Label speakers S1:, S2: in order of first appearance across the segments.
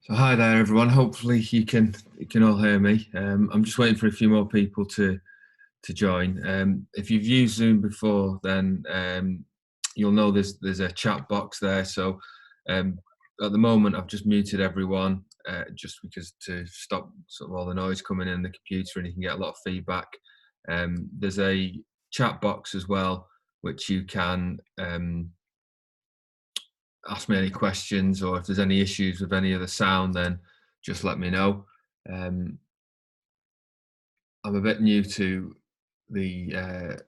S1: So hi there, everyone. Hopefully you can all hear me. I'm just waiting for a few more people to join. If you've used Zoom before, then you'll know there's a chat box there. So um, at the moment, I've just muted everyone just because to stop sort of all the noise coming in the computer, and you can get a lot of feedback. There's a chat box as well, which you can ask me any questions, or if there's any issues with any of the sound, then just let me know. Um, I'm a bit new to the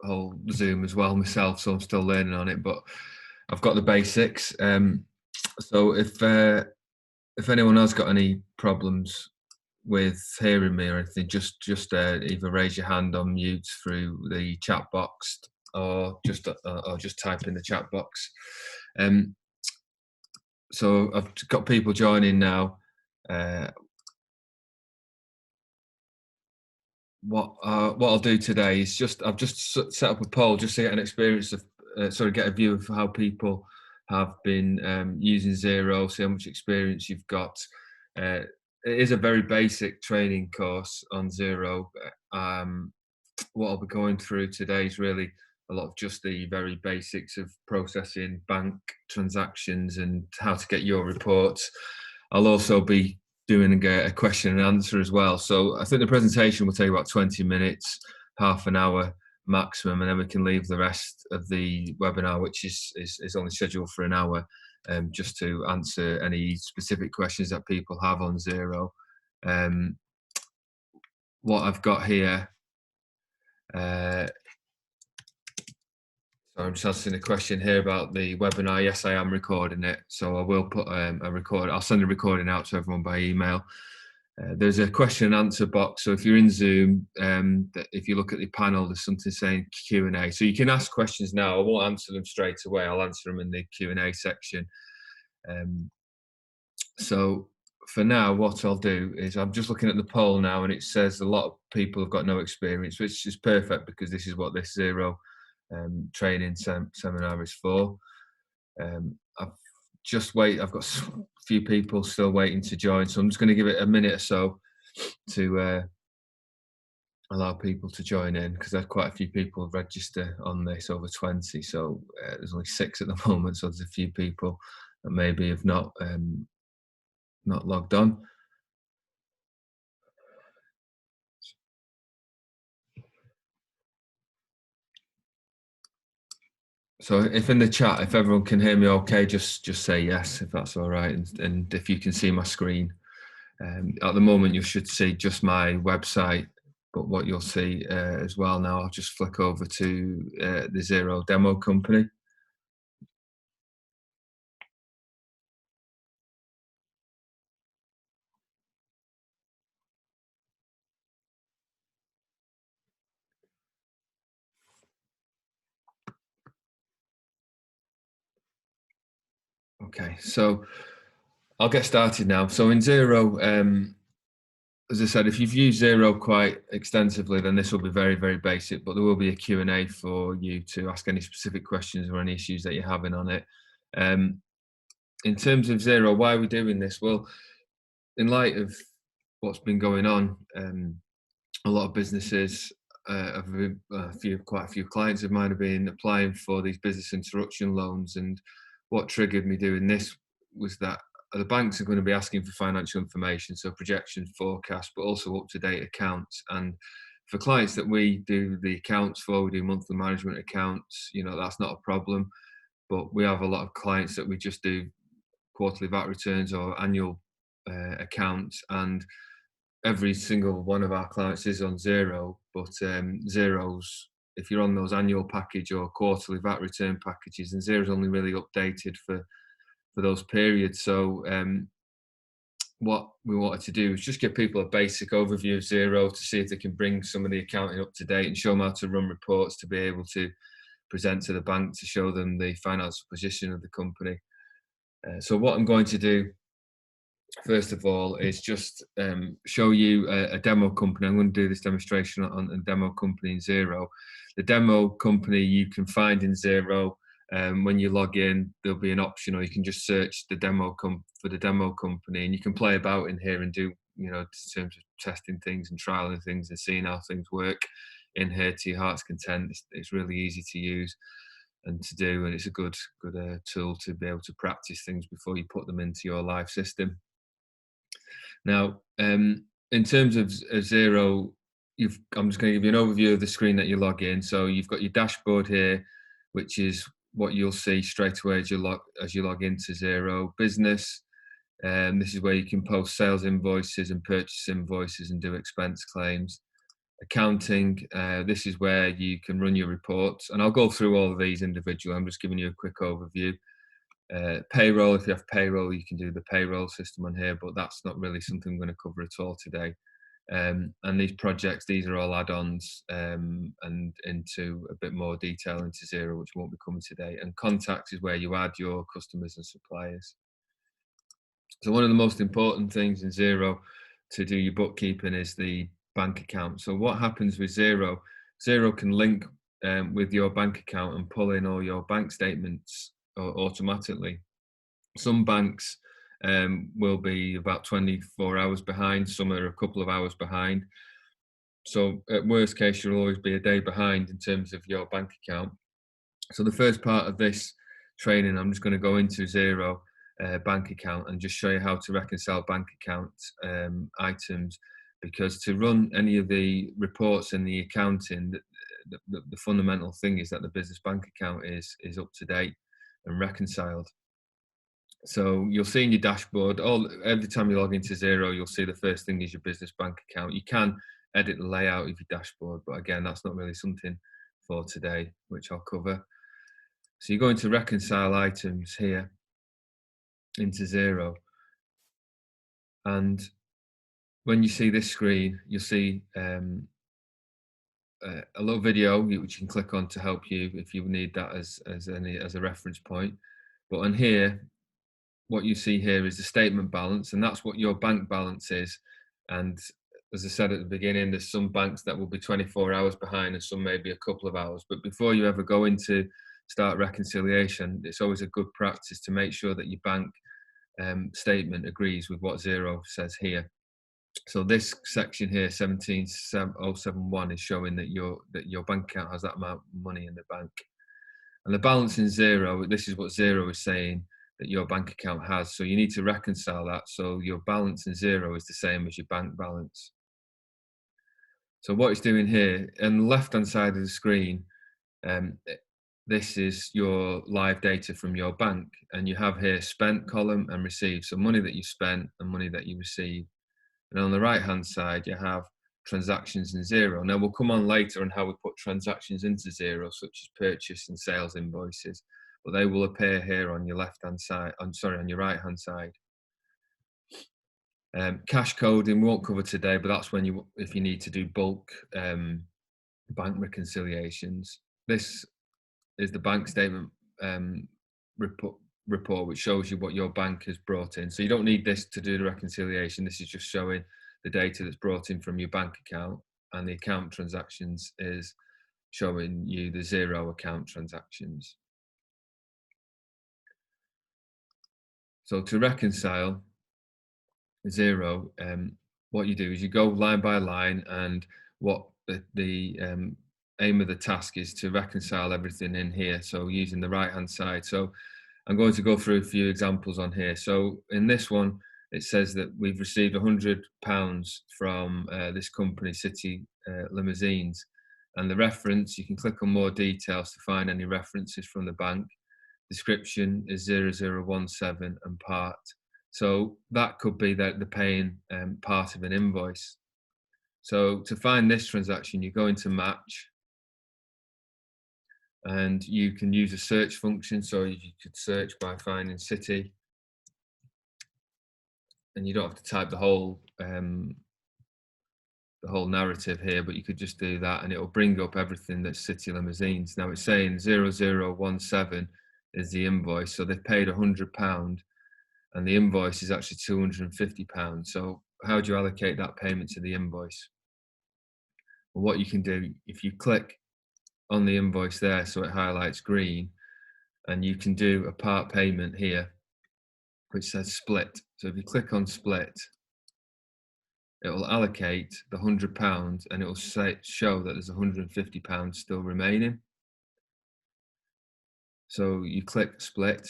S1: whole Zoom as well myself, so I'm still learning on it, but I've got the basics. So if anyone has got any problems with hearing me or anything, just either raise your hand on mute through the chat box, or just type in the chat box. So I've got people joining now. What I'll do today is I've just set up a poll just to get an experience of get a view of how people have been using Zero, see how much experience you've got. It is a very basic training course on Zero. What I'll be going through today is really a lot of just the very basics of processing bank transactions and how to get your reports. I'll also be doing a question and answer as well. So I think the presentation will take about 20 minutes, half an hour maximum, and then we can leave the rest of the webinar, which is only scheduled for an hour, just to answer any specific questions that people have on Zero. What I've got here, so I'm just asking a question here about the webinar. Yes, I am recording it, so I will put a record. I'll send a recording out to everyone by email. There's a question and answer box. So if you're in Zoom, if you look at the panel, there's something saying Q&A. So you can ask questions now. I won't answer them straight away. I'll answer them in the Q&A section. So for now, what I'll do is I'm just looking at the poll now, and it says a lot of people have got no experience, which is perfect because this is what this Zero training seminar is for. I've got a few people still waiting to join, so I'm just going to give it a minute or so to allow people to join in, because there's quite a few people register on this, over 20. So there's only 6 at the moment, so there's a few people that maybe have not logged on. So if in the chat, if everyone can hear me okay, just say yes, if that's all right. And if you can see my screen. At the moment, you should see just my website, but what you'll see as well now, I'll just flick over to the Zero demo company. Okay, so I'll get started now. So in Zero, as I said, if you've used Zero quite extensively, then this will be very, very basic, but there will be a Q&A for you to ask any specific questions or any issues that you're having on it. In terms of Zero, why are we doing this? Well, in light of what's been going on, a lot of businesses, quite a few clients of mine have been applying for these business interruption loans, and what triggered me doing this was that the banks are going to be asking for financial information, so projections, forecasts, but also up-to-date accounts. And for clients that we do the accounts for, we do monthly management accounts, that's not a problem. But we have a lot of clients that we just do quarterly VAT returns or annual accounts, and every single one of our clients is on Zero, but Zero's, if you're on those annual package or quarterly VAT return packages, and Zero's only really updated for those periods. So what we wanted to do is just give people a basic overview of Zero to see if they can bring some of the accounting up to date and show them how to run reports, to be able to present to the bank to show them the financial position of the company. So what I'm going to do first of all is just show you a demo company. I'm going to do this demonstration on a demo company in Zero. The demo company you can find in Zero. when you log in, there'll be an option, or you can just search the for the demo company, and you can play about in here and do, in terms of testing things and trialing things and seeing how things work in here to your heart's content. It's really easy to use and to do, and it's a good tool to be able to practice things before you put them into your live system. Now, in terms of Xero, I'm just going to give you an overview of the screen that you log in. So you've got your dashboard here, which is what you'll see straight away as you log into Xero Business. This is where you can post sales invoices and purchase invoices and do expense claims. Accounting, this is where you can run your reports, and I'll go through all of these individually. I'm just giving you a quick overview. Payroll, if you have payroll, you can do the payroll system on here, but that's not really something I'm going to cover at all today. And these projects, these are all add-ons and into a bit more detail into Xero, which won't be coming today. And contacts is where you add your customers and suppliers. So one of the most important things in Xero to do your bookkeeping is the bank account. So what happens with Xero can link with your bank account and pull in all your bank statements automatically. Some banks will be about 24 hours behind, some are a couple of hours behind. So at worst case, you'll always be a day behind in terms of your bank account. So the first part of this training, I'm just going to go into Xero bank account and just show you how to reconcile bank account items, because to run any of the reports in the accounting, the fundamental thing is that the business bank account is up to date and reconciled. So you'll see in your dashboard, every time you log into Xero, you'll see the first thing is your business bank account. You can edit the layout of your dashboard, but again, that's not really something for today, which I'll cover. So you're going to reconcile items here into Xero. And when you see this screen, you'll see a little video which you can click on to help you if you need that as a reference point. But on here, what you see here is the statement balance, and that's what your bank balance is. And as I said at the beginning, there's some banks that will be 24 hours behind and some maybe a couple of hours. But before you ever go into start reconciliation, it's always a good practice to make sure that your bank statement agrees with what Xero says here. So this section here, 17071, is showing that your bank account has that amount of money in the bank. And the balance in Xero, this is what Xero is saying that your bank account has. So you need to reconcile that. So your balance in Xero is the same as your bank balance. So what it's doing here, on the left-hand side of the screen, this is your live data from your bank. And you have here spent column and received. So money that you spent and money that you received. And on the right-hand side, you have transactions in Xero. Now we'll come on later on how we put transactions into Xero, such as purchase and sales invoices, but they will appear here on your left-hand side. On your right-hand side. Cash coding we won't cover today, but that's when if you need to do bulk bank reconciliations. This is the bank statement report, which shows you what your bank has brought in. So you don't need this to do the reconciliation. This is just showing the data that's brought in from your bank account, and the account transactions is showing you the Xero account transactions. So to reconcile Xero, what you do is you go line by line, and what the aim of the task is to reconcile everything in here. So using the right hand side. So I'm going to go through a few examples on here. So in this one, it says that we've received £100 from this company, City Limousines. And the reference, you can click on more details to find any references from the bank. Description is 0017 and part. So that could be that the paying part of an invoice. So to find this transaction, you go into match, and you can use a search function. So you could search by finding City, and you don't have to type the whole narrative here, but you could just do that and it will bring up everything that's City Limousines. Now it's saying 0017 is the invoice, so they've paid £100 and the invoice is actually £250. So how do you allocate that payment to the invoice? Well, what you can do, if you click on the invoice there so it highlights green, and you can do a part payment here, which says split. So if you click on split, it will allocate the £100 and it will show that there's £150 still remaining. So you click split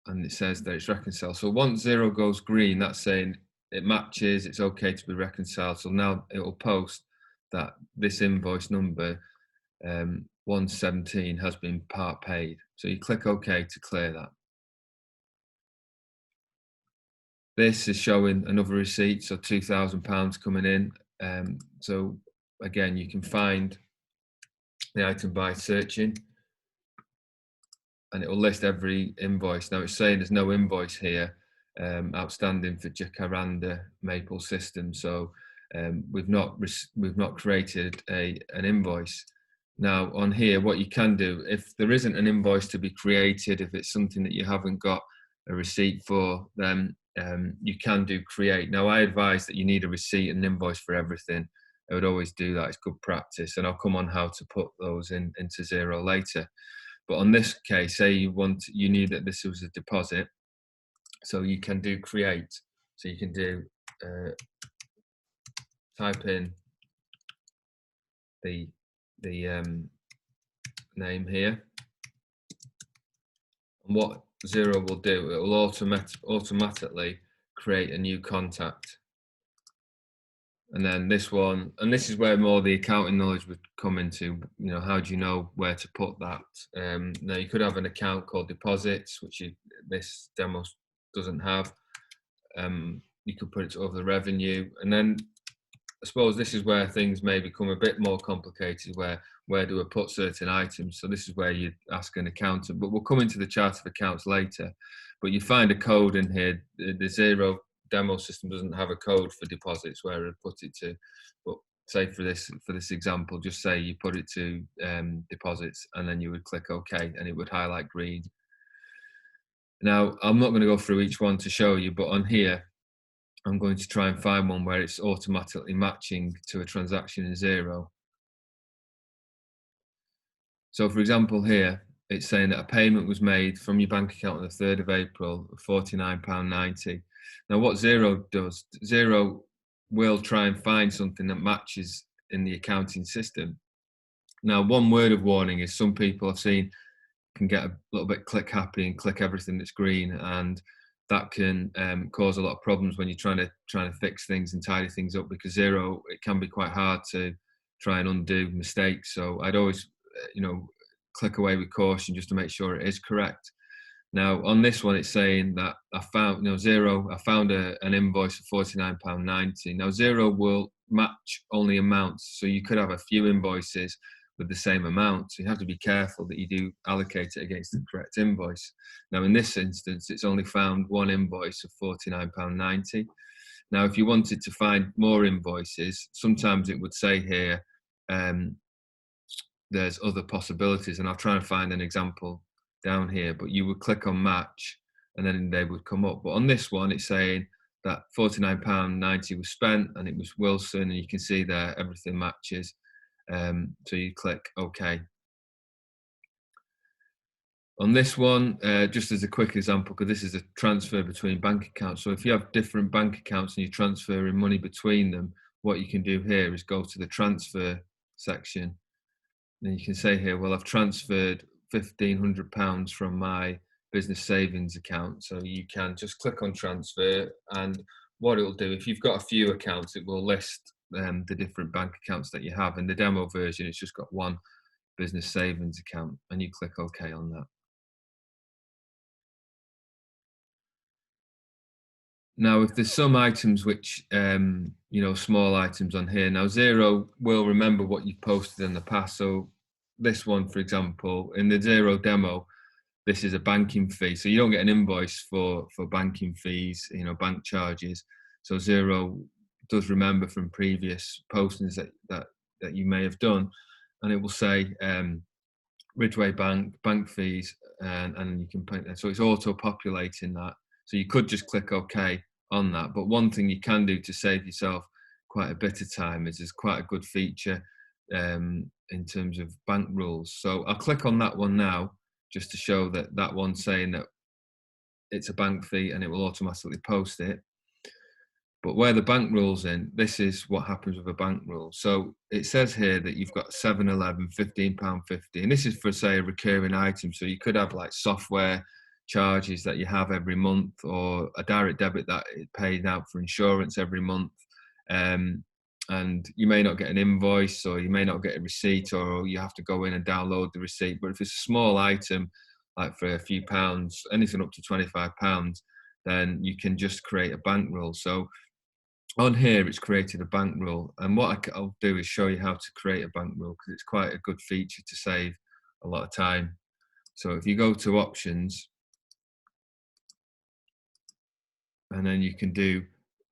S1: and it says that it's reconciled. So once zero goes green, that's saying it matches, it's okay to be reconciled. So now it will post that this invoice number 117 has been part paid. So you click OK to clear that. This is showing another receipt, so £2,000 coming in. So again, you can find the item by searching and it will list every invoice. Now it's saying there's no invoice here outstanding for Jacaranda Maple System. So we've not created an invoice. Now on here, what you can do, if there isn't an invoice to be created, if it's something that you haven't got a receipt for, then you can do create. Now I advise that you need a receipt and an invoice for everything. I would always do that, it's good practice, and I'll come on how to put those into Xero later. But on this case, say you knew that this was a deposit, so you can do create. So you can do type in the name here, and what Xero will do, it will automatically create a new contact. And then this one, and this is where more the accounting knowledge would come into, you know, how do you know where to put that? Now you could have an account called deposits, which this demo doesn't have. You could put it over the revenue, and then I suppose this is where things may become a bit more complicated, where do I put certain items? So this is where you ask an accountant, but we'll come into the chart of accounts later. But you find a code in here. The Xero demo system doesn't have a code for deposits where I put it to, but say for this example, just say you put it to deposits, and then you would click OK, and it would highlight green. Now I'm not going to go through each one to show you, but on here I'm going to try and find one where it's automatically matching to a transaction in Xero. So for example here, it's saying that a payment was made from your bank account on the 3rd of April of £49.90. Now what Xero does, Xero will try and find something that matches in the accounting system. Now one word of warning is some people I've seen can get a little bit click happy and click everything that's green, and that can cause a lot of problems when you're trying to fix things and tidy things up, because Xero, it can be quite hard to try and undo mistakes. So I'd always, click away with caution just to make sure it is correct. Now on this one, it's saying that I found, Xero, I found an invoice for £49.90. Now Xero will match only amounts, so you could have a few invoices with the same amount. So you have to be careful that you do allocate it against the correct invoice. Now in this instance, it's only found one invoice of £49.90. Now if you wanted to find more invoices, sometimes it would say here, there's other possibilities, and I'll try and find an example down here, but you would click on match and then they would come up. But on this one, it's saying that £49.90 was spent and it was Wilson, and you can see there everything matches. So you click OK. On this one, just as a quick example, because this is a transfer between bank accounts. So if you have different bank accounts and you're transferring money between them, what you can do here is go to the transfer section. And you can say here, well, I've transferred £1,500 from my business savings account. So you can just click on transfer, and what it will do, if you've got a few accounts, it will list the different bank accounts that you have. In the demo version, it's just got one business savings account, and you click OK on that. Now, if there's some items which, small items on here, now Xero will remember what you've posted in the past. So this one, for example, in the Xero demo, this is a banking fee. So you don't get an invoice for banking fees, bank charges. So Xero does remember from previous postings that you may have done, and it will say Ridgeway bank fees, and you can pay that. So it's auto-populating that. So you could just click OK on that. But one thing you can do to save yourself quite a bit of time is there's quite a good feature in terms of bank rules. So I'll click on that one now, just to show that that one's saying that it's a bank fee and it will automatically post it. But where the bank rule's in, this is what happens with a bank rule. So it says here that you've got 7-Eleven, £15.50, and this is for, say, a recurring item. So you could have like software charges that you have every month, or a direct debit that is paid out for insurance every month. And you may not get an invoice, or you may not get a receipt, or you have to go in and download the receipt. But if it's a small item, like for a few pounds, anything up to £25, then you can just create a bank rule. So on here, it's created a bank rule. And what I'll do is show you how to create a bank rule, because it's quite a good feature to save a lot of time. So if you go to options, and then you can do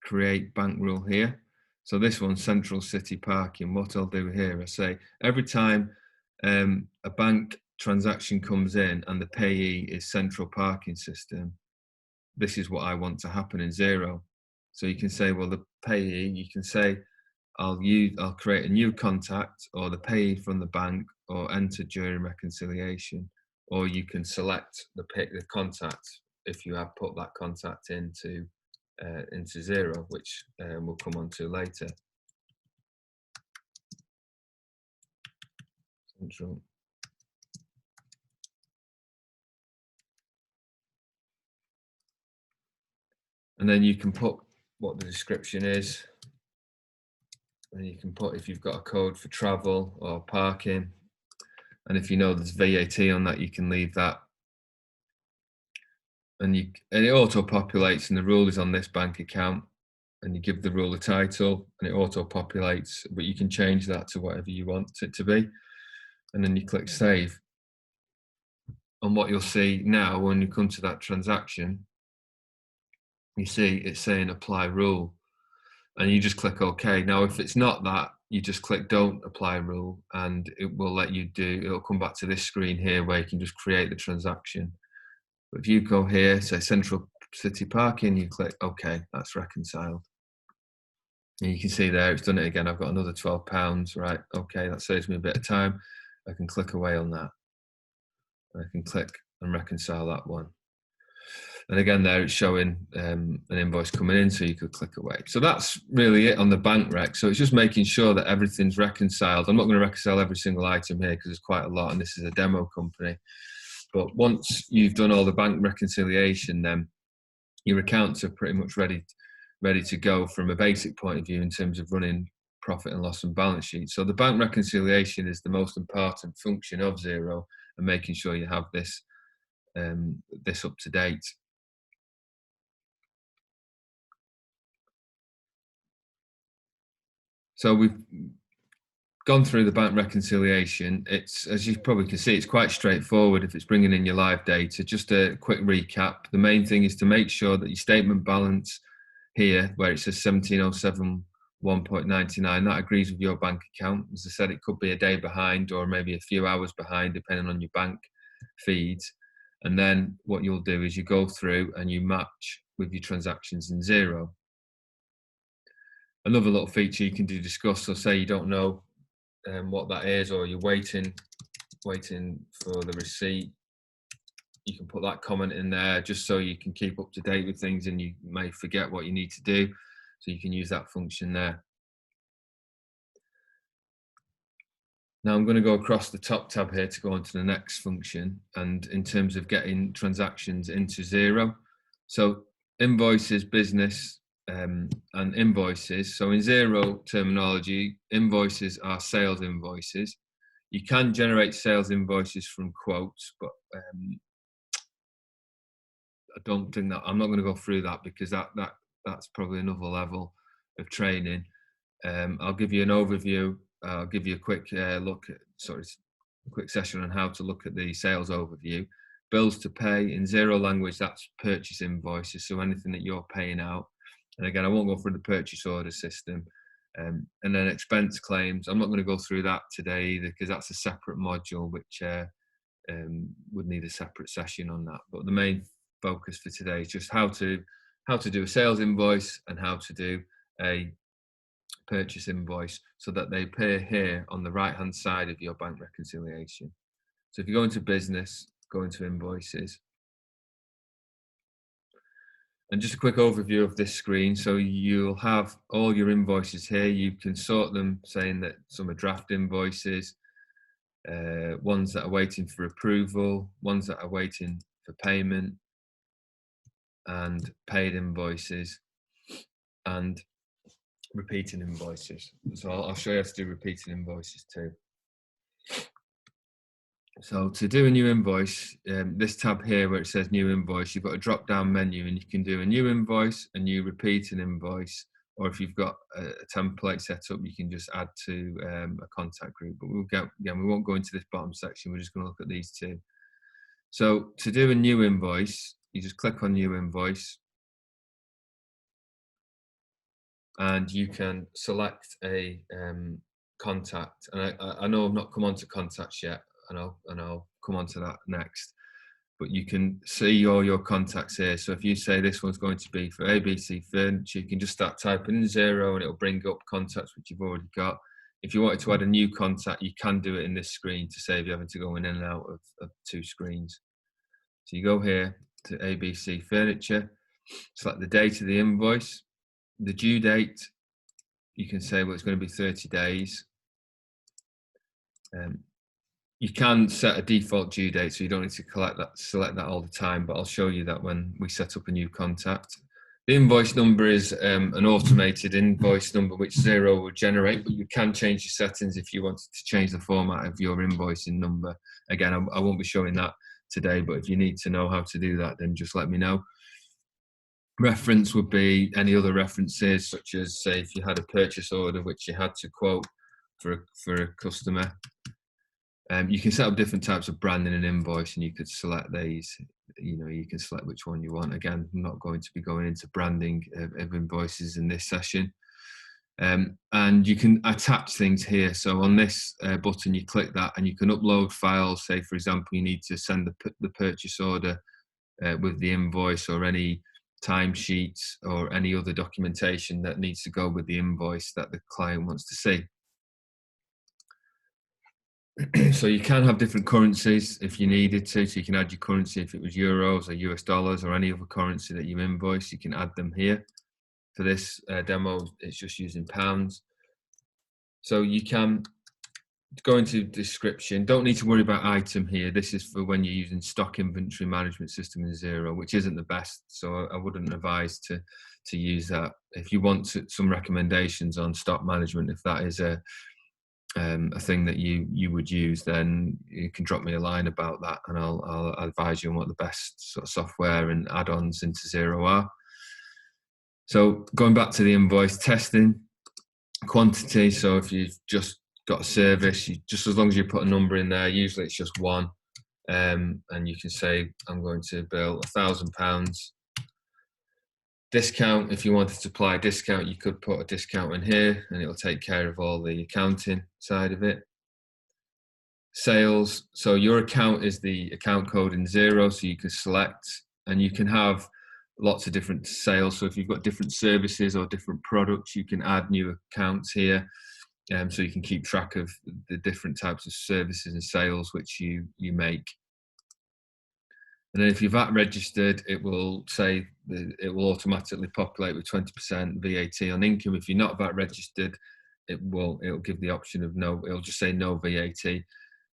S1: create bank rule here. So this one's Central City Parking. What I'll do here, I say every time a bank transaction comes in and the payee is Central Parking System, this is what I want to happen in Xero. So you can say, well, the payee, you can say, I'll create a new contact, or the payee from the bank, or enter during reconciliation, or you can select the contact if you have put that contact into Xero, which we'll come on to later. Central. And then you can put what the description is. And you can put if you've got a code for travel or parking. And if you know there's VAT on that, you can leave that. And it auto-populates, and the rule is on this bank account. And you give the rule a title, and it auto-populates, but you can change that to whatever you want it to be. And then you click save. And what you'll see now, when you come to that transaction, you see it's saying apply rule, and you just click OK. Now, if it's not that, you just click don't apply rule, and it will let you it'll come back to this screen here where you can just create the transaction. But if you go here, say Central City Parking, you click OK, that's reconciled. And you can see there, it's done it again. I've got another £12, right? Okay, that saves me a bit of time. I can click away on that. I can click and reconcile that one. And again, there it's showing an invoice coming in, so you could click away. So that's really it on the bank rec. So it's just making sure that everything's reconciled. I'm not going to reconcile every single item here because there's quite a lot, and this is a demo company. But once you've done all the bank reconciliation, then your accounts are pretty much ready to go from a basic point of view in terms of running profit and loss and balance sheet. So the bank reconciliation is the most important function of Xero, and making sure you have this this up to date. So we've gone through the bank reconciliation. It's, as you probably can see, it's quite straightforward if it's bringing in your live data. Just a quick recap. The main thing is to make sure that your statement balance here, where it says 1707 1.99, that agrees with your bank account. As I said, it could be a day behind or maybe a few hours behind, depending on your bank feeds. And then what you'll do is you go through and you match with your transactions in Xero. Another little feature you can do discuss, so say you don't know what that is, or you're waiting for the receipt, you can put that comment in there just so you can keep up to date with things, and you may forget what you need to do, so you can use that function there. Now I'm going to go across the top tab here to go on to the next function, and in terms of getting transactions into Xero. So invoices, business, and invoices. So in Xero terminology, invoices are sales invoices. You can generate sales invoices from quotes, but I don't think that, I'm not going to go through that because that's probably another level of training. I'll give you an overview. I'll give you a quick quick session on how to look at the sales overview. Bills to pay in Xero language, that's purchase invoices. So anything that you're paying out. And again, I won't go through the purchase order system. And then expense claims. I'm not going to go through that today either because that's a separate module which would need a separate session on that. But the main focus for today is just how to do a sales invoice and how to do a purchase invoice so that they appear here on the right hand side of your bank reconciliation. So if you go into business, go into invoices. And just a quick overview of this screen. So you'll have all your invoices here. You can sort them, saying that some are draft invoices, ones that are waiting for approval, ones that are waiting for payment, and paid invoices, and repeating invoices. So I'll show you how to do repeating invoices too. So to do a new invoice, this tab here where it says new invoice, you've got a drop down menu and you can do a new invoice, a new repeating invoice, or if you've got a template set up, you can just add to a contact group. But we'll get, again, we won't go into this bottom section. We're just going to look at these two. So to do a new invoice, you just click on new invoice and you can select a contact. And I know I've not come on to contacts yet, and I'll come on to that next. But you can see all your contacts here. So if you say this one's going to be for ABC Furniture, you can just start typing in 0 and it'll bring up contacts which you've already got. If you wanted to add a new contact, you can do it in this screen to save you having to go in and out of two screens. So you go here to ABC Furniture, select the date of the invoice, the due date. You can say, well, it's going to be 30 days. You can set a default due date, so you don't need to select that all the time, but I'll show you that when we set up a new contact. The invoice number is an automated invoice number which Xero will generate, but you can change your settings if you wanted to change the format of your invoicing number. Again, I won't be showing that today, but if you need to know how to do that, then just let me know. Reference would be any other references, such as, say, if you had a purchase order which you had to quote for a customer. You can set up different types of branding and invoice, and you could select these. You can select which one you want. Again, I'm not going to be going into branding of invoices in this session. And you can attach things here. So on this button, you click that and you can upload files. Say, for example, you need to send the purchase order with the invoice, or any timesheets or any other documentation that needs to go with the invoice that the client wants to see. So you can have different currencies if you needed to. So you can add your currency if it was euros or US dollars or any other currency that you invoice. You can add them here. For this demo, it's just using pounds. So you can go into description. Don't need to worry about item here. This is for when you're using stock inventory management system in Xero, which isn't the best. So I wouldn't advise to use that. If you want some recommendations on stock management, if that is a thing that you would use, then you can drop me a line about that, and I'll advise you on what the best sort of software and add-ons into Xero are. So going back to the invoice, testing quantity. So if you've just got a service, just as long as you put a number in there, usually it's just one, and you can say I'm going to bill £1,000. Discount, if you wanted to apply a discount, you could put a discount in here and it'll take care of all the accounting side of it. Sales, so your account is the account code in Xero, so you can select, and you can have lots of different sales. So if you've got different services or different products, you can add new accounts here, so you can keep track of the different types of services and sales which you make. And then if you're VAT registered, it will say it will automatically populate with 20% VAT on income. If you're not VAT registered, it'll give the option of no. It'll just say no VAT.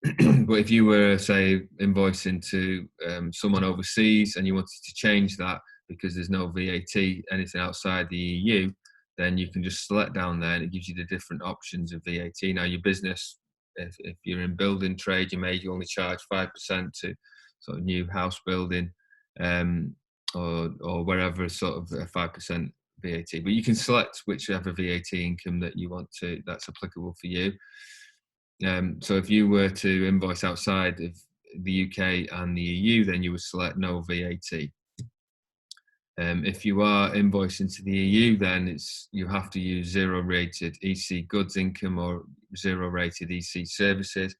S1: But if you were, say, invoicing to someone overseas and you wanted to change that because there's no VAT, anything outside the EU, then you can just select down there and it gives you the different options of VAT. Now, your business, if you're in building trade, you may only charge 5% to sort of new house building, or wherever, sort of 5% VAT. But you can select whichever VAT income that you want to, that's applicable for you. So if you were to invoice outside of the UK and the EU, then you would select no VAT. If you are invoicing to the EU, then you have to use Xero rated EC goods income or Xero rated EC services.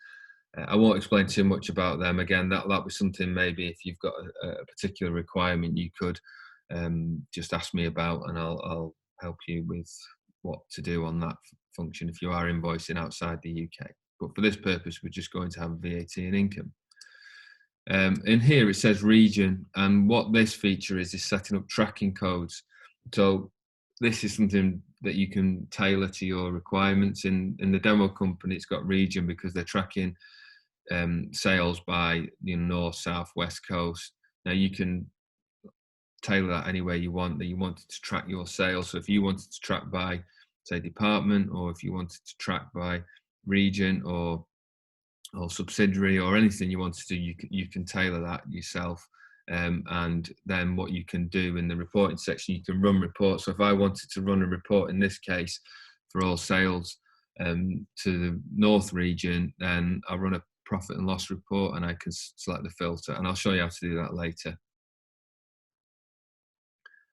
S1: I won't explain too much about them. Again, that was something maybe if you've got a particular requirement, you could just ask me about, and I'll help you with what to do on that function if you are invoicing outside the UK. But for this purpose, we're just going to have VAT and income. In here it says region, and what this feature is setting up tracking codes. So this is something that you can tailor to your requirements. In the demo company, it's got region because they're tracking sales by north, south, west coast. Now you can tailor that any way you want, that you wanted to track your sales. So if you wanted to track by, say, department, or if you wanted to track by region or subsidiary, or anything you want to do, you can tailor that yourself. And then what you can do in the reporting section, you can run reports. So if I wanted to run a report in this case for all sales to the north region, then I'll run a profit and loss report, and I can select the filter, and I'll show you how to do that later.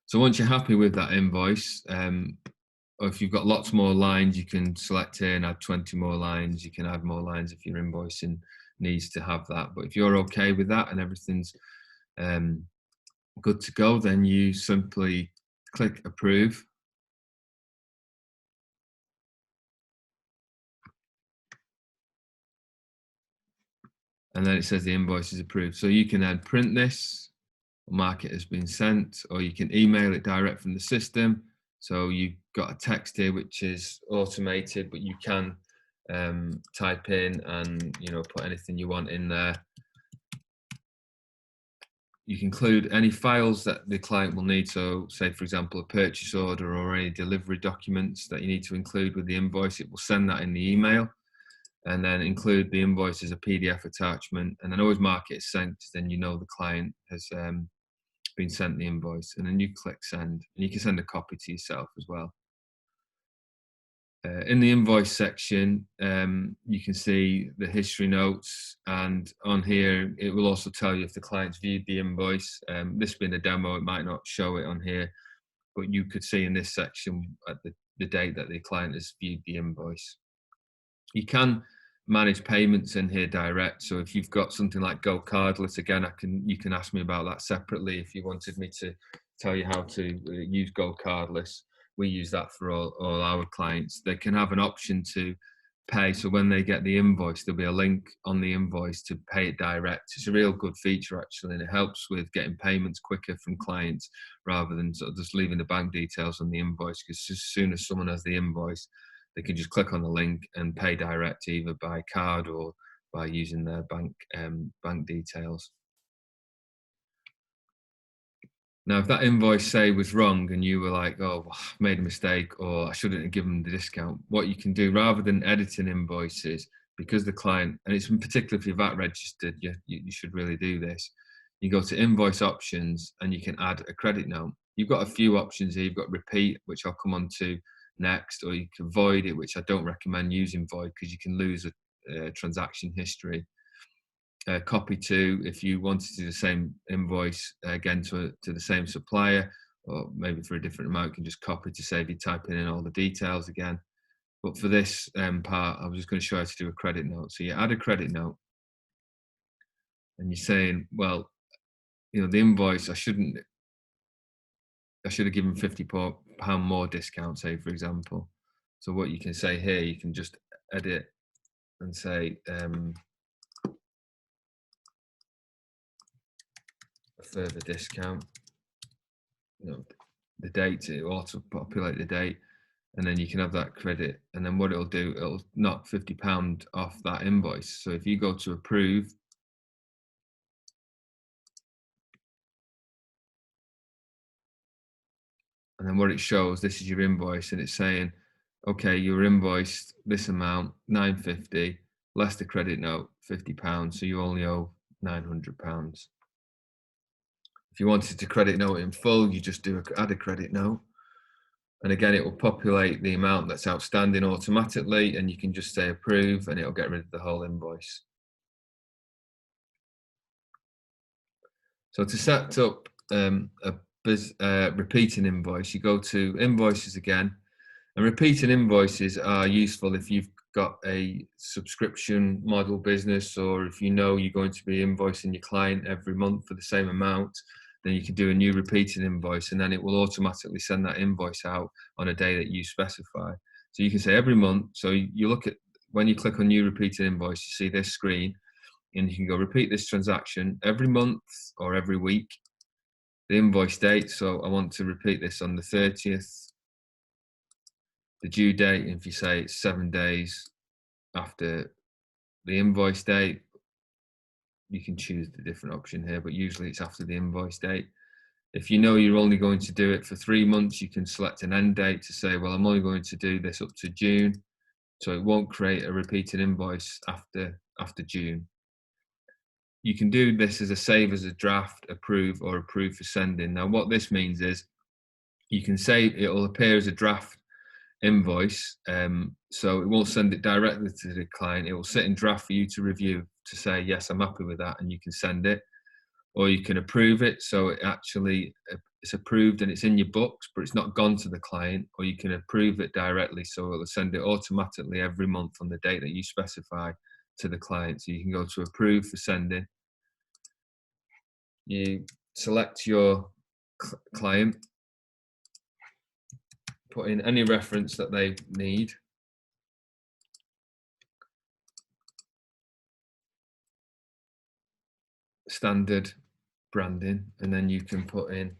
S1: So once you're happy with that invoice, or if you've got lots more lines, you can select here and add 20 more lines. You can add more lines if your invoicing needs to have that. But if you're okay with that and everything's good to go, then you simply click approve. And then it says the invoice is approved. So you can then print this, mark it as been sent, or you can email it direct from the system. So you've got a text here which is automated, but you can type in and put anything you want in there. You can include any files that the client will need. So say, for example, a purchase order or any delivery documents that you need to include with the invoice. It will send that in the email, and then include the invoice as a PDF attachment, and then always mark it as sent, then the client has been sent the invoice, and then you click send, and you can send a copy to yourself as well. In the invoice section, you can see the history notes, and on here it will also tell you if the client's viewed the invoice. This being a demo, it might not show it on here, but you could see in this section at the date that the client has viewed the invoice. You can manage payments in here direct. So if you've got something like Go Cardless, again, you can ask me about that separately if you wanted me to tell you how to use Go Cardless. We use that for all our clients. They can have an option to pay. So when they get the invoice, there'll be a link on the invoice to pay it direct. It's a real good feature, actually, and it helps with getting payments quicker from clients rather than sort of just leaving the bank details on the invoice, because as soon as someone has the invoice, they can just click on the link and pay direct, either by card or by using their bank details. Now, if that invoice, say, was wrong and you were like, oh, I made a mistake, or I shouldn't have given them the discount, what you can do, rather than editing invoices, because the client, and it's in particular if you're VAT registered, you should really do this. You go to invoice options and you can add a credit note. You've got a few options here. You've got repeat, which I'll come on to next, or you can void it, which I don't recommend using void because you can lose a transaction history. Copy to, if you wanted to do the same invoice again to the same supplier, or maybe for a different amount, you can just copy to save you typing in all the details again. But for this part, I was just going to show you how to do a credit note. So you add a credit note, and you're saying, well, the invoice, I should have given £50 more discount, say, for example. So what you can say here, you can just edit and say a further discount. The date, it will auto populate the date, and then you can have that credit. And then what it'll do, it'll knock £50 off that invoice. So if you go to approve, and then what it shows, this is your invoice, and it's saying, okay, you're invoiced this amount, £950, less the credit note, £50, so you only owe £900. If you wanted to credit note in full, you just add a credit note, and again, it will populate the amount that's outstanding automatically, and you can just say approve, and it'll get rid of the whole invoice. So to set up a repeating invoice, you go to invoices again, and repeating invoices are useful if you've got a subscription model business, or if you're going to be invoicing your client every month for the same amount, then you can do a new repeating invoice, and then it will automatically send that invoice out on a day that you specify. So you can say every month. So you look at, when you click on new repeating invoice, you see this screen, and you can go repeat this transaction every month or every week. The invoice date, so I want to repeat this on the 30th. The due date, if you say it's 7 days after the invoice date, you can choose the different option here, but usually it's after the invoice date. If you know you're only going to do it for 3 months, you can select an end date to say, well, I'm only going to do this up to June, so it won't create a repeated invoice after June. You can do this as a save as a draft, approve, or approve for sending. Now, what this means is you can save, it will appear as a draft invoice, so it won't send it directly to the client. It will sit in draft for you to review, to say, yes, I'm happy with that, and you can send it. Or you can approve it, so it actually it's approved and it's in your books, but it's not gone to the client. Or you can approve it directly, so it will send it automatically every month on the date that you specify to the client. So you can go to approve for sending. You select your client, put in any reference that they need. Standard branding, and then you can put in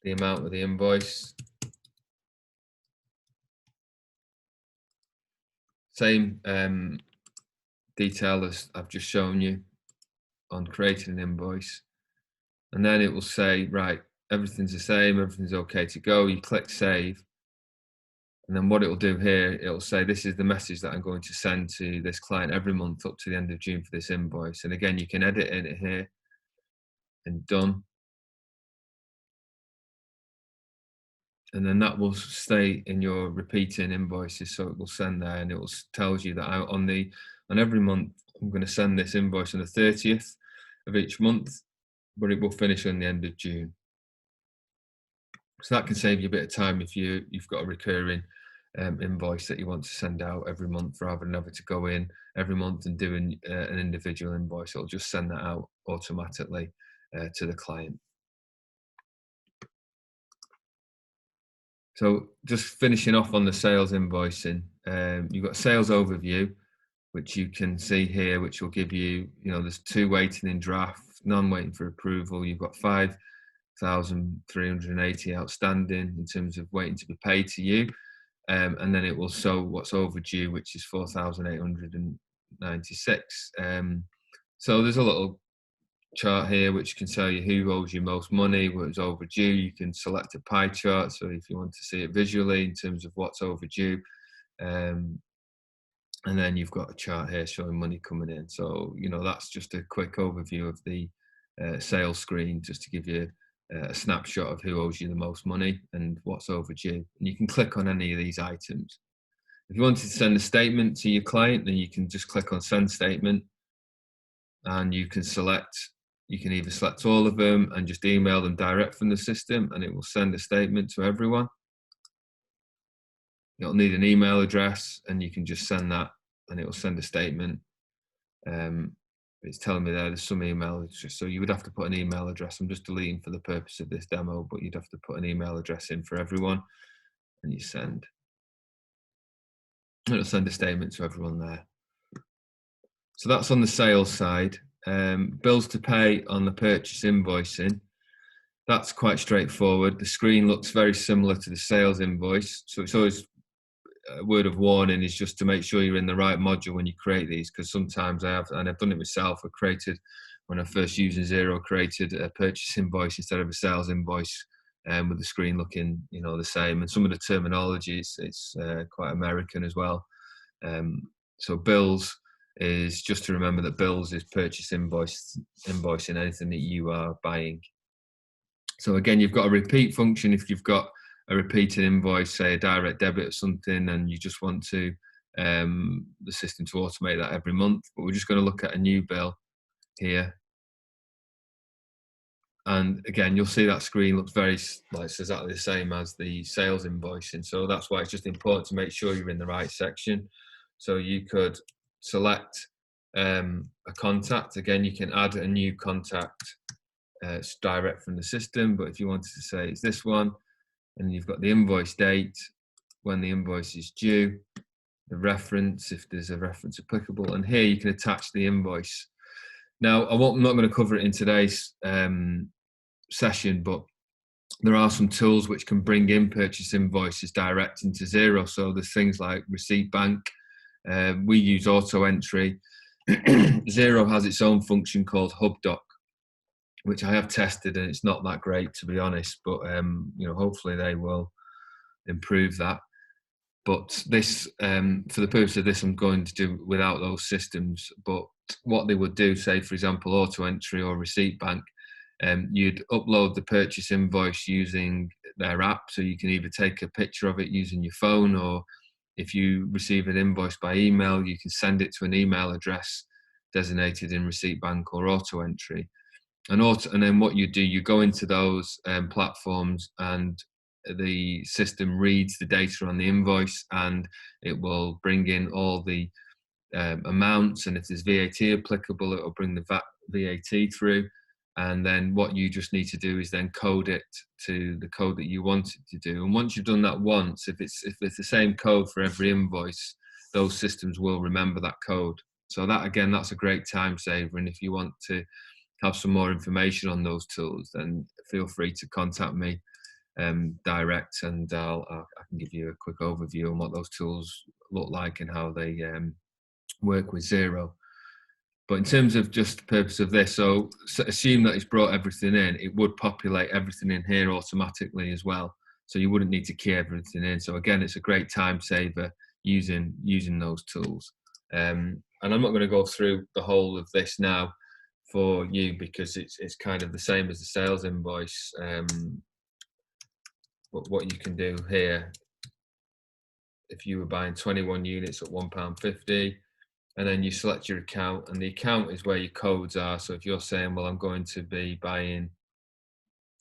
S1: the amount of the invoice. Same detail as I've just shown you on creating an invoice. And then it will say, right, everything's the same, everything's okay to go. You click save. And then what it will do here, it will say, this is the message that I'm going to send to this client every month up to the end of June for this invoice. And again, you can edit it here and done. And then that will stay in your repeating invoices. So it will send there, and it will tells you that on every month, I'm going to send this invoice on the 30th of each month, but it will finish on the end of June. So that can save you a bit of time if you've got a recurring invoice that you want to send out every month, rather than having to go in every month and do an individual invoice. It'll just send that out automatically to the client. So just finishing off on the sales invoicing, you've got sales overview, which you can see here, which will give you, there's 2 waiting in draft, none waiting for approval. You've got 5,380 outstanding in terms of waiting to be paid to you. And then it will show what's overdue, which is 4,896. So there's a little chart here which can tell you who owes you most money, what's overdue. You can select a pie chart, so if you want to see it visually in terms of what's overdue, and then you've got a chart here showing money coming in. So that's just a quick overview of the sales screen, just to give you a snapshot of who owes you the most money and what's overdue. And you can click on any of these items. If you wanted to send a statement to your client, then you can just click on send statement, and you can either select all of them and just email them direct from the system, and it will send a statement to everyone. You'll need an email address, and you can just send that, and it will send a statement. It's telling me there's some email address, so you would have to put an email address. I'm just deleting for the purpose of this demo, but you'd have to put an email address in for everyone, and you send. It'll send a statement to everyone there. So that's on the sales side. Bills to pay on the purchase invoicing. That's quite straightforward. The screen looks very similar to the sales invoice. So it's always a word of warning is just to make sure you're in the right module when you create these, because sometimes I've done it myself. When I first used Xero, created a purchase invoice instead of a sales invoice, with the screen looking, the same. And some of the terminology it's quite American as well. So bills is just to remember that bills is purchase invoicing anything that you are buying. So again, you've got a repeat function if you've got a repeated invoice, say a direct debit or something, and you just want to the system to automate that every month. But we're just going to look at a new bill here. And again, you'll see that screen looks it's exactly the same as the sales invoicing. So that's why it's just important to make sure you're in the right section. So you could select a contact. Again, you can add a new contact. It's direct from the system, but if you wanted to say it's this one, and you've got the invoice date, when the invoice is due, the reference, if there's a reference applicable, and here you can attach the invoice. Now, I'm not going to cover it in today's session, but there are some tools which can bring in purchase invoices direct into Xero. So there's things like Receipt Bank. We use auto entry. Xero has its own function called HubDoc, which I have tested, and it's not that great, to be honest. But hopefully they will improve that. But this, for the purpose of this, I'm going to do without those systems. But what they would do, say for example, auto entry or Receipt Bank, you'd upload the purchase invoice using their app. So you can either take a picture of it using your phone, or if you receive an invoice by email, you can send it to an email address designated in Receipt Bank or auto entry. And then what you do, you go into those platforms, and the system reads the data on the invoice, and it will bring in all the amounts, and if there's VAT applicable, it will bring the VAT through. And then what you just need to do is then code it to the code that you want it to do. And once you've done that once, if it's the same code for every invoice, those systems will remember that code. So that, again, that's a great time saver. And if you want to have some more information on those tools, then feel free to contact me direct, and I can give you a quick overview on what those tools look like and how they work with Xero. But in terms of just the purpose of this, so assume that it's brought everything in, it would populate everything in here automatically as well. So you wouldn't need to key everything in. So again, it's a great time saver using those tools. And I'm not going to go through the whole of this now for you, because it's kind of the same as the sales invoice. But what you can do here, if you were buying 21 units at £1.50, and then you select your account, and the account is where your codes are. So if you're saying, well, I'm going to be buying,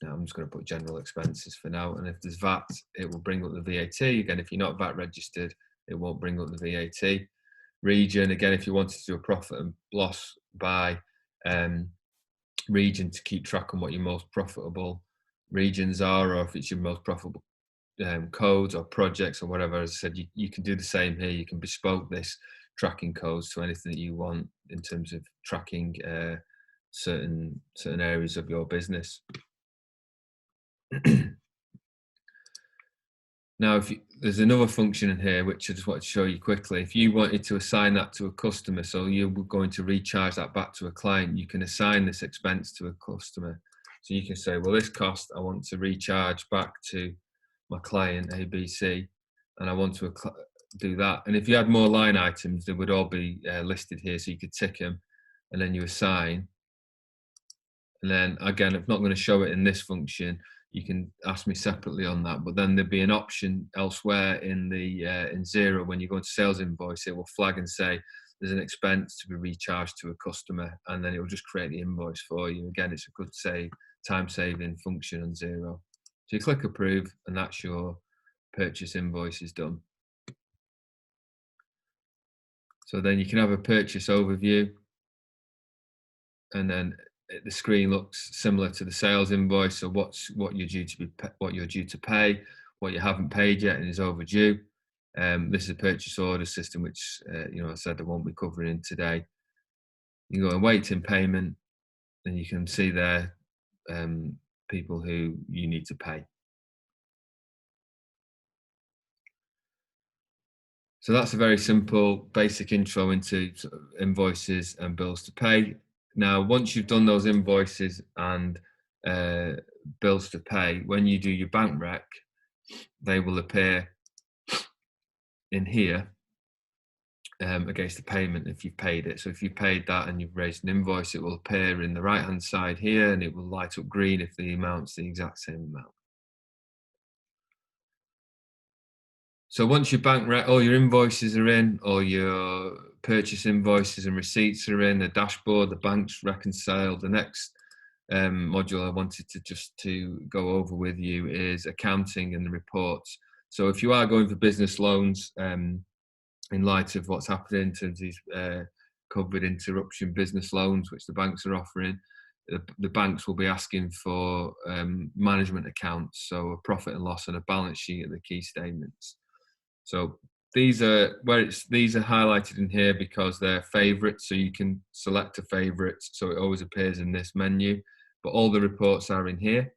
S1: I'm just going to put general expenses for now, and if there's VAT, it will bring up the VAT. Again, if you're not VAT registered, it won't bring up the VAT. Region, again, if you wanted to do a profit and loss by region to keep track on what your most profitable regions are, or if it's your most profitable codes or projects or whatever. As I said, you can do the same here. You can bespoke this tracking codes to anything that you want in terms of tracking certain areas of your business. Now, there's another function in here which I just want to show you quickly. If you wanted to assign that to a customer, so you were going to recharge that back to a client, you can assign this expense to a customer. So you can say, well, this cost I want to recharge back to my client ABC, and I want to do that. And if you had more line items, they would all be listed here, so you could tick them, and then you assign. And then again, I'm not going to show it in this function. You can ask me separately on that, but then there'd be an option elsewhere in the in Xero. When you go into sales invoice, it will flag and say there's an expense to be recharged to a customer, and then it will just create the invoice for you. Again, it's a good time saving function on Xero. So you click approve, and that's your purchase invoice is done. So then you can have a purchase overview, and then the screen looks similar to the sales invoice. So what you're due to pay, what you haven't paid yet and is overdue. This is a purchase order system, which I said I won't be covering today. You can go and wait in payment, and you can see there people who you need to pay. So that's a very simple, basic intro into invoices and bills to pay. Now, once you've done those invoices and bills to pay, when you do your bank rec, they will appear in here against the payment if you've paid it. So if you paid that and you've raised an invoice, it will appear in the right-hand side here, and it will light up green if the amount's the exact same amount. So once your bank rec, all your invoices are in, all your purchase invoices and receipts are in, the dashboard, the bank's reconciled. The next module I wanted to go over with you is accounting and the reports. So if you are going for business loans, in light of what's happening in terms of these COVID interruption business loans, which the banks are offering, the banks will be asking for management accounts, so a profit and loss and a balance sheet are the key statements. So these are these are highlighted in here because they're favorites, so you can select a favorite, so it always appears in this menu. But all the reports are in here.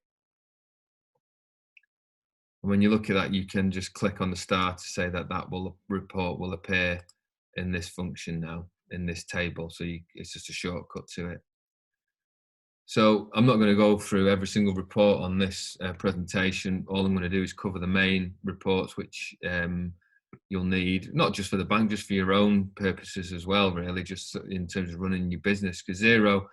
S1: And when you look at that, you can just click on the star to say that report will appear in this function now, in this table. So it's just a shortcut to it. So I'm not going to go through every single report on this presentation. All I'm going to do is cover the main reports, which you'll need, not just for the bank, just for your own purposes as well, really, just in terms of running your business. Because Xero,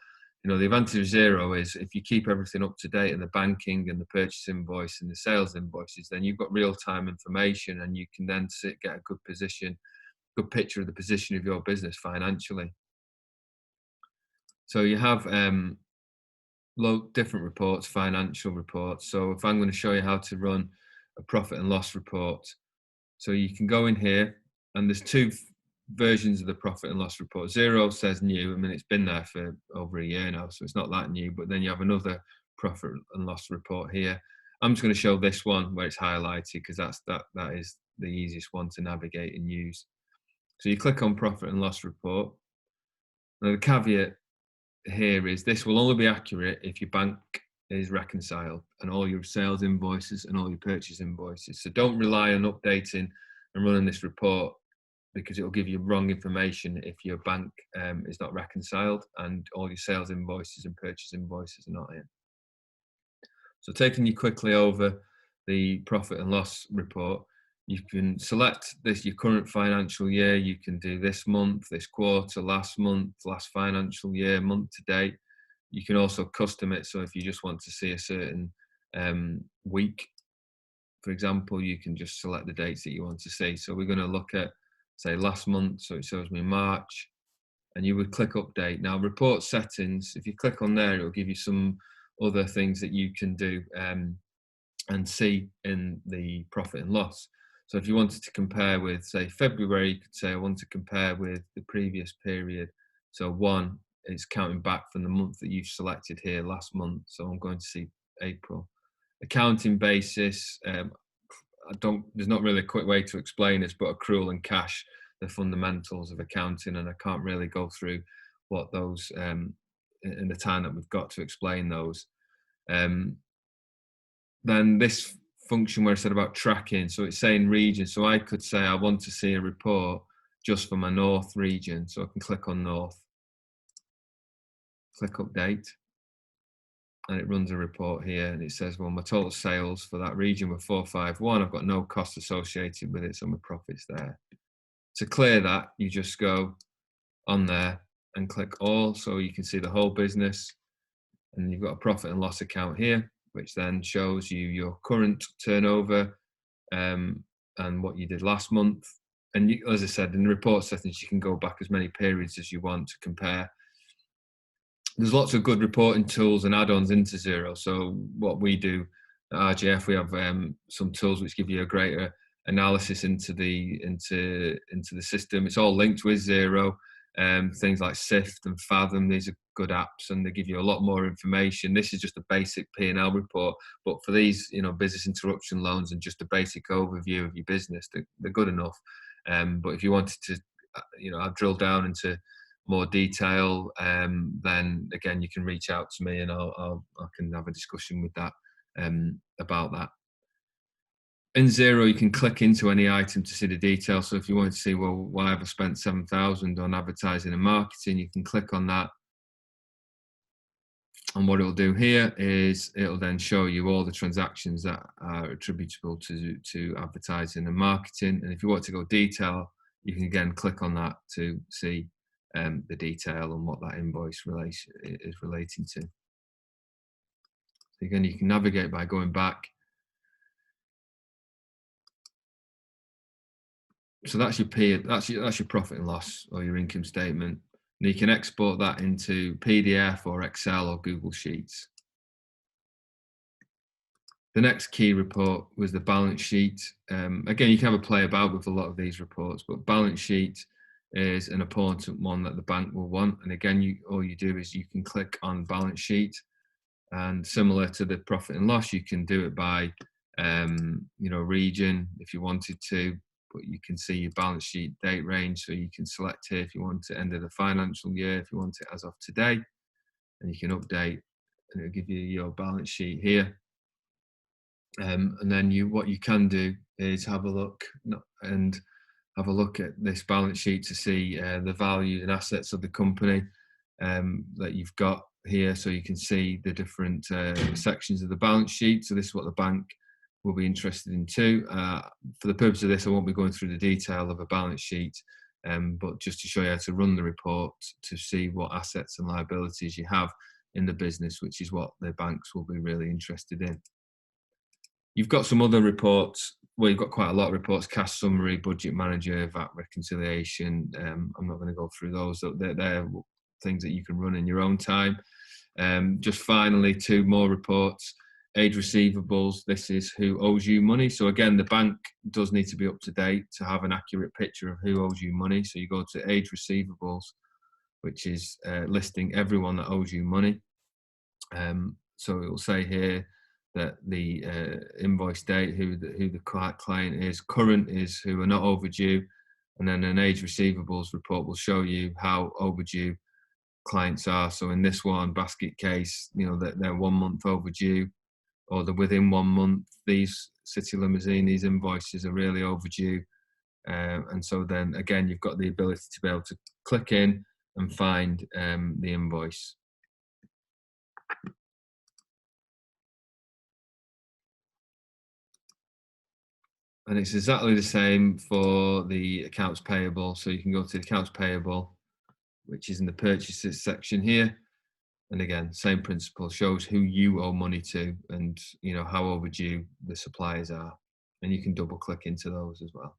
S1: the advantage of Xero is if you keep everything up to date in the banking and the purchase invoice and the sales invoices, then you've got real-time information and you can then get a good picture of the position of your business financially. So you have different reports, financial reports. So if I'm going to show you how to run a profit and loss report, so you can go in here, and there's two versions of the profit and loss report. Xero says new. I mean, it's been there for over a year now, so it's not that new. But then you have another profit and loss report here. I'm just going to show this one where it's highlighted because that is the easiest one to navigate and use. So you click on profit and loss report. Now the caveat here is this will only be accurate if your bank is reconciled and all your sales invoices and all your purchase invoices. So don't rely on updating and running this report because it will give you wrong information if your bank is not reconciled and all your sales invoices and purchase invoices are not in. So taking you quickly over the profit and loss report, you can select your current financial year. You can do this month, this quarter, last month, last financial year, month to date. You can also custom it. So if you just want to see a certain week, for example, you can just select the dates that you want to see. So we're going to look at, say, last month. So it shows me March, and you would click update. Now, report settings, if you click on there, it will give you some other things that you can do and see in the profit and loss. So if you wanted to compare with, say, February, you could say, I want to compare with the previous period. So one is counting back from the month that you've selected here, last month. So I'm going to see April. Accounting basis, there's not really a quick way to explain this, but accrual and cash, the fundamentals of accounting, and I can't really go through what those in the time that we've got to explain those. Then this function where I said about tracking, so it's saying region. So I could say I want to see a report just for my North region. So I can click on North, click update, and it runs a report here, and it says, well, my total sales for that region were 451. I've got no costs associated with it, so my profit's there. To clear that, you just go on there and click all, so you can see the whole business, and you've got a profit and loss account here, which then shows you your current turnover and what you did last month. And as I said, in the report settings, you can go back as many periods as you want to compare. There's lots of good reporting tools and add-ons into Xero. So what we do at RGF, we have some tools which give you a greater analysis into the system. It's all linked with Xero. Things like Sift and Fathom, these are good apps, and they give you a lot more information. This is just a basic P&L report, but for these, business interruption loans and just a basic overview of your business, they're good enough. But if you wanted to, I've drilled down into more detail, then again, you can reach out to me and I can have a discussion with that about that. In Xero, you can click into any item to see the details. So if you want to see, well, why have I spent 7,000 on advertising and marketing, you can click on that. And what it'll do here is it'll then show you all the transactions that are attributable to advertising and marketing. And if you want to go detail, you can again click on that to see the detail and what that invoice is relating to. So again, you can navigate by going back. So that's your profit and loss, or your income statement. And you can export that into PDF or Excel or Google Sheets. The next key report was the balance sheet. Again, you can have a play about with a lot of these reports, but balance sheet is an important one that the bank will want. And again, all you do is you can click on balance sheet, and similar to the profit and loss, you can do it by region if you wanted to. but you can see your balance sheet date range. So you can select here if you want it end of the financial year, if you want it as of today, and you can update, and it'll give you your balance sheet here. And then what you can do is have a look at this balance sheet to see the value and assets of the company that you've got here, so you can see the different sections of the balance sheet. So this is what the bank will be interested in too. For the purpose of this, I won't be going through the detail of a balance sheet, but just to show you how to run the report to see what assets and liabilities you have in the business, which is what the banks will be really interested in. You've got some other reports. Well, you've got quite a lot of reports: cash summary, budget manager, VAT reconciliation. I'm not going to go through those. They're things that you can run in your own time. Just finally, 2 more reports. Age receivables. This is who owes you money. So again, the bank does need to be up to date to have an accurate picture of who owes you money. So you go to age receivables, which is listing everyone that owes you money. So it will say here that the invoice date, who the client is, current is who are not overdue, and then an age receivables report will show you how overdue clients are. So in this one basket case, that they're 1 month overdue, or they're within 1 month. These City Limousine, these invoices are really overdue, and so then again you've got the ability to be able to click in and find the invoice. And it's exactly the same for the accounts payable. So you can go to the accounts payable, which is in the purchases section here. And again, same principle, shows who you owe money to and how overdue the suppliers are. And you can double click into those as well.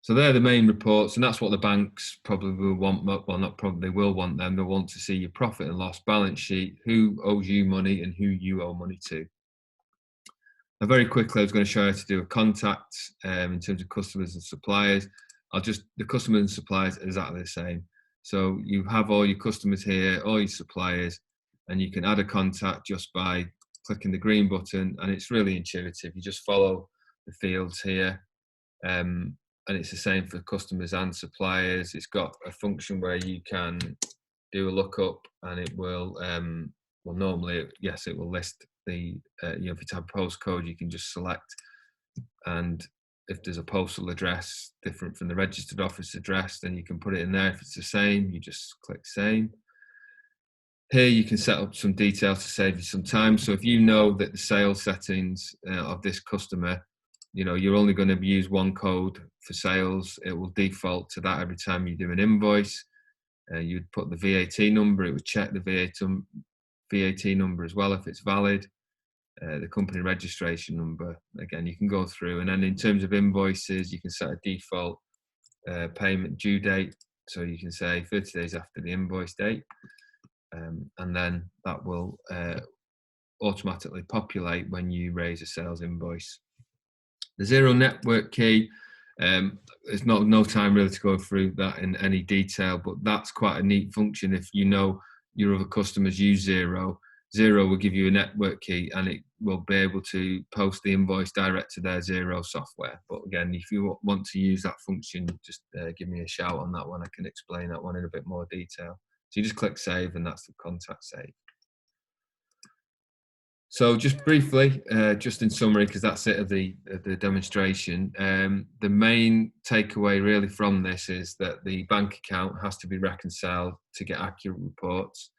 S1: So they're the main reports, and that's what the banks probably will want. Well, not probably, will want them. They'll want to see your profit and loss balance sheet, who owes you money and who you owe money to. Now, very quickly, I was going to show you how to do a contact in terms of customers and suppliers. The customers and suppliers are exactly the same. So you have all your customers here, all your suppliers, and you can add a contact just by clicking the green button, and it's really intuitive. You just follow the fields here, and it's the same for customers and suppliers. It's got a function where you can do a lookup, and it will, well, normally, yes, it will list the, if you have a postcode, you can just select, and if there's a postal address different from the registered office address, then you can put it in there. If it's the same, you just click same. Here you can set up some details to save you some time. So if you know that the sales settings of this customer, you're only going to use 1 code for sales, it will default to that every time you do an invoice. You'd put the VAT number, it would check the VAT number as well if it's valid. The company registration number, again, you can go through, and then in terms of invoices, you can set a default payment due date. So you can say 30 days after the invoice date, and then that will automatically populate when you raise a sales invoice. The Xero network key, there's no time really to go through that in any detail, but that's quite a neat function. If your other customers use Xero will give you a network key, and it will be able to post the invoice direct to their Xero software. But again, if you want to use that function, just give me a shout on that one. I can explain that one in a bit more detail. So you just click save, and that's the contact save. So just briefly, just in summary, because that's it of the demonstration, the main takeaway really from this is that the bank account has to be reconciled to get accurate reports.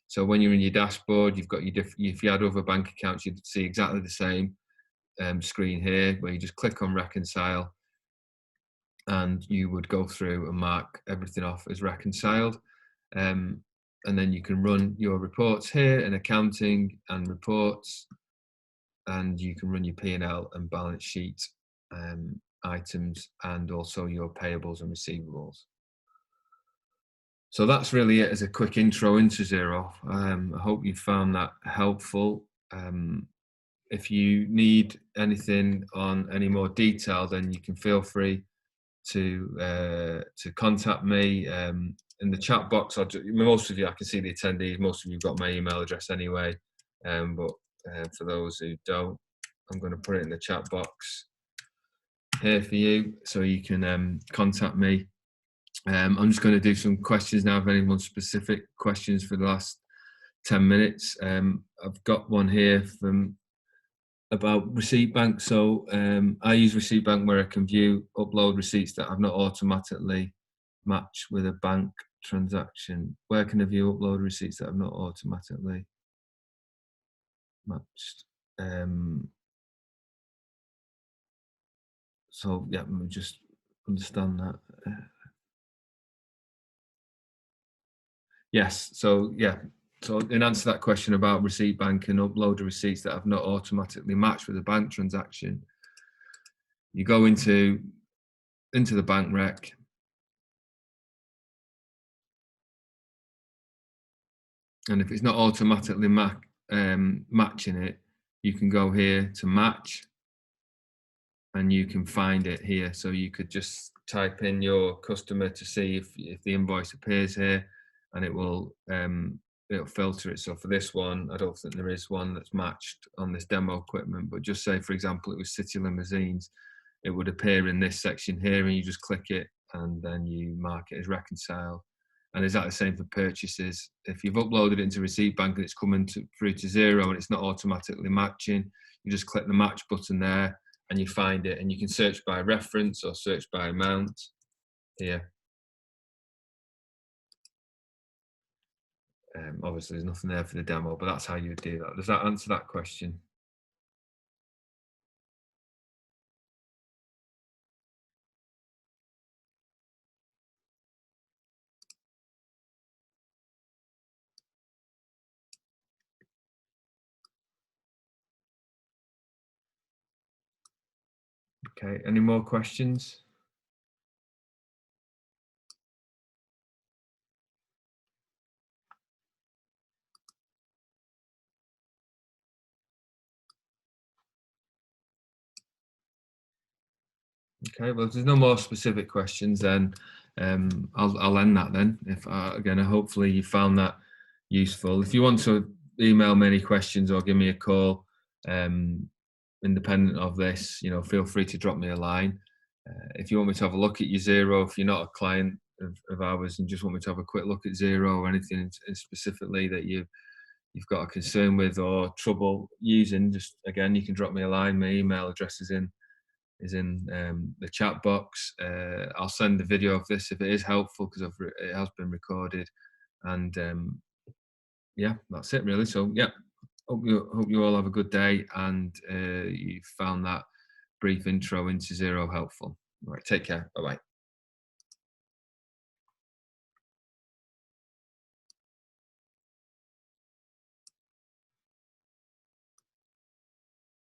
S1: So when you're in your dashboard, you've got if you had other bank accounts, you'd see exactly the same screen here, where you just click on reconcile, and you would go through and mark everything off as reconciled. And then you can run your reports here in accounting and reports, and you can run your P&L and balance sheet items, and also your payables and receivables. So that's really it as a quick intro into Xero. I hope you found that helpful. If you need anything on any more detail, then you can feel free to contact me. In the chat box, most of you, I can see the attendees, most of you have got my email address anyway, but for those who don't, I'm going to put it in the chat box. here for you, so you can contact me. I'm just going to do some questions now. If anyone's specific questions for the last 10 minutes, I've got one here from about Receipt Bank. So I use Receipt Bank where I can upload receipts that have not automatically matched with a bank transaction. Where can I view upload receipts that have not automatically matched? So yeah, let me just understand that. Yes. So yeah. So in answer to that question about Receipt Bank and upload the receipts that have not automatically matched with a bank transaction, you go into the bank rec, and if it's not automatically matching it, you can go here to match, and you can find it here. So you could just type in your customer to see if the invoice appears here, and it'll filter it. So for this one, I don't think there is one that's matched on this demo equipment, but just say, for example, it was City Limousines, it would appear in this section here, and you just click it, and then you mark it as reconcile. And is that the same for purchases? If you've uploaded it into Receipt Bank and it's coming through to Xero and it's not automatically matching, you just click the match button there and you find it, and you can search by reference or search by amount here. Obviously, there's nothing there for the demo, but that's how you would do that. Does that answer that question? Okay, any more questions? Okay, well, if there's no more specific questions, then I'll end that then. If again, hopefully you found that useful. If you want to email me any questions or give me a call, independent of this, feel free to drop me a line. If you want me to have a look at your Xero, if you're not a client of ours and just want me to have a quick look at Xero or anything specifically that you've got a concern with or trouble using, just again, you can drop me a line. My email address is in the chat box. I'll send the video of this if it is helpful, because it has been recorded. And yeah, that's it really. So yeah, hope you all have a good day, and you found that brief intro into Xero helpful. All right, take care. Bye bye.